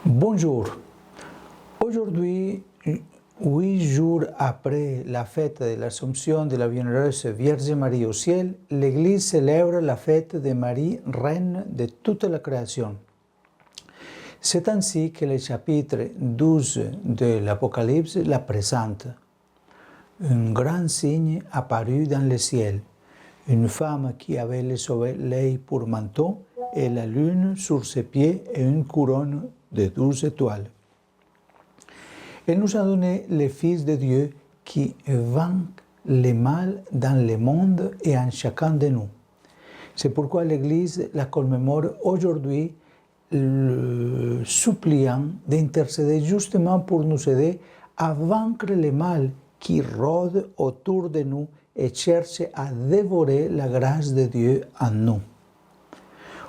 Bonjour. Aujourd'hui, 8 jours après la fête de l'Assomption de la Bienheureuse Vierge Marie au ciel, l'Église célèbre la fête de Marie, reine de toute la création. C'est ainsi que le chapitre 12 de l'Apocalypse la présente. Un grand signe apparut dans le ciel, une femme qui avait le soleil pour manteau et la lune sur ses pieds et une couronne de 12 étoiles. Elle nous a donné le Fils de Dieu qui vainc le mal dans le monde et en chacun de nous. C'est pourquoi l'Église la commémore aujourd'hui, le suppliant d'intercéder justement pour nous aider à vaincre le mal qui rôde autour de nous et cherche à dévorer la grâce de Dieu en nous.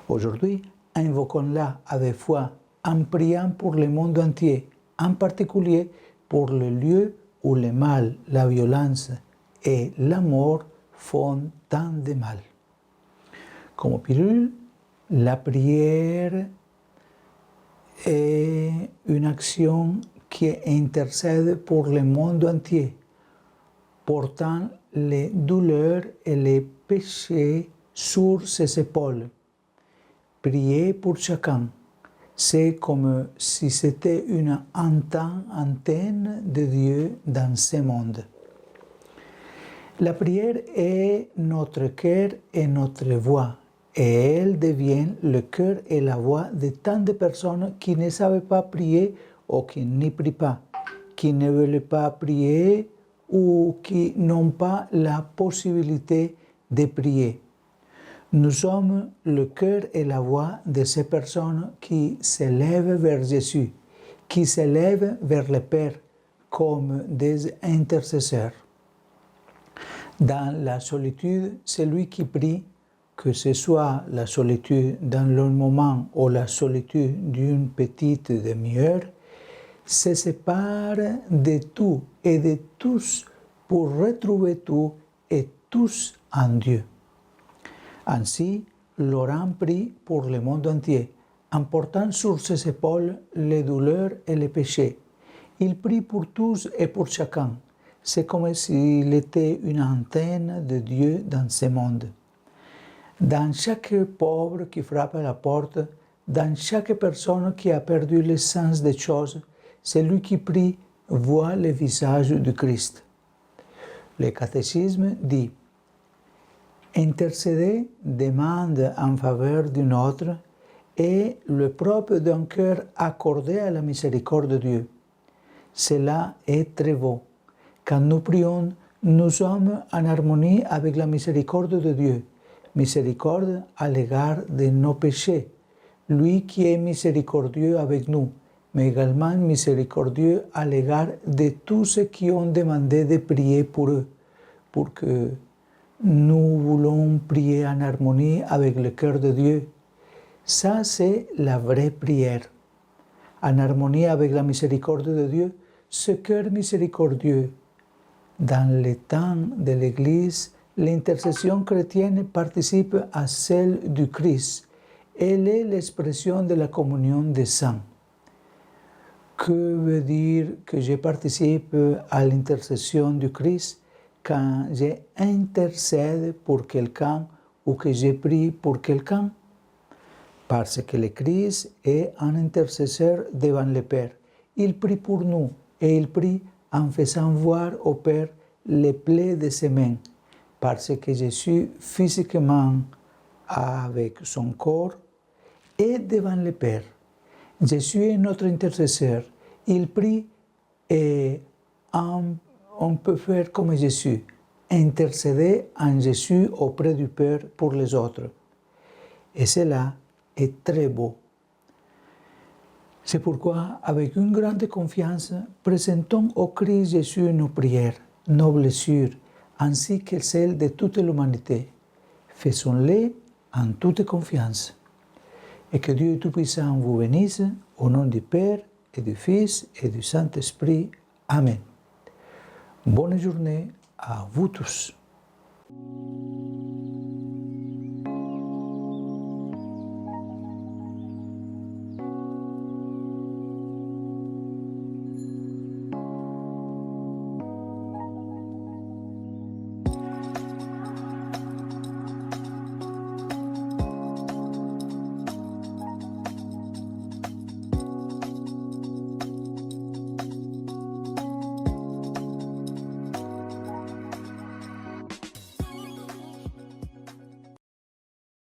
Aujourd'hui, invoquons-la avec foi en priant pour le monde entier, en particulier pour le lieu où le mal, la violence et la mort font tant de mal. Comme pilule, la prière est une action qui intercède pour le monde entier, portant les douleurs et les péchés sur ses épaules. Prier pour chacun, c'est comme si c'était une antenne de Dieu dans ce monde. La prière est notre cœur et notre voix, et elle devient le cœur et la voix de tant de personnes qui ne savent pas prier ou qui n'y prient pas, qui ne veulent pas prier ou qui n'ont pas la possibilité de prier. Nous sommes le cœur et la voix de ces personnes qui s'élèvent vers Jésus, qui s'élèvent vers le Père comme des intercesseurs. Dans la solitude, celui qui prie, que ce soit la solitude dans le moment ou la solitude d'une petite demi-heure, se sépare de tout et de tous pour retrouver tout et tous en Dieu. Ainsi, Laurent prie pour le monde entier, en portant sur ses épaules les douleurs et les péchés. Il prie pour tous et pour chacun. C'est comme s'il était une antenne de Dieu dans ce monde. Dans chaque pauvre qui frappe à la porte, dans chaque personne qui a perdu le sens des choses, celui qui prie voit le visage du Christ. Le catéchisme dit: intercéder demande en faveur d'une autre est le propre d'un cœur accordé à la miséricorde de Dieu. Cela est très beau. Quand nous prions, nous sommes en harmonie avec la miséricorde de Dieu, miséricorde à l'égard de nos péchés, lui qui est miséricordieux avec nous, mais également miséricordieux à l'égard de tous ceux qui ont demandé de prier pour eux, pour que nous voulons prier en harmonie avec le cœur de Dieu. Ça, c'est la vraie prière. En harmonie avec la miséricorde de Dieu, ce cœur miséricordieux. Dans le temps de l'Église, l'intercession chrétienne participe à celle du Christ. Elle est l'expression de la communion des saints. Que veut dire que je participe à l'intercession du Christ quand j'intercède pour quelqu'un ou que je prie pour quelqu'un? Parce que le Christ est un intercesseur devant le Père. Il prie pour nous et il prie en faisant voir au Père les plaies de ses mains. Parce que Jésus, physiquement, avec son corps, est devant le Père. Jésus est notre intercesseur. Il prie et on peut faire comme Jésus, intercéder en Jésus auprès du Père pour les autres. Et cela est très beau. C'est pourquoi, avec une grande confiance, présentons au Christ Jésus nos prières, nos blessures, ainsi que celles de toute l'humanité. Faisons-les en toute confiance. Et que Dieu Tout-Puissant vous bénisse, au nom du Père, et du Fils, et du Saint-Esprit. Amen. Bonne journée à vous tous.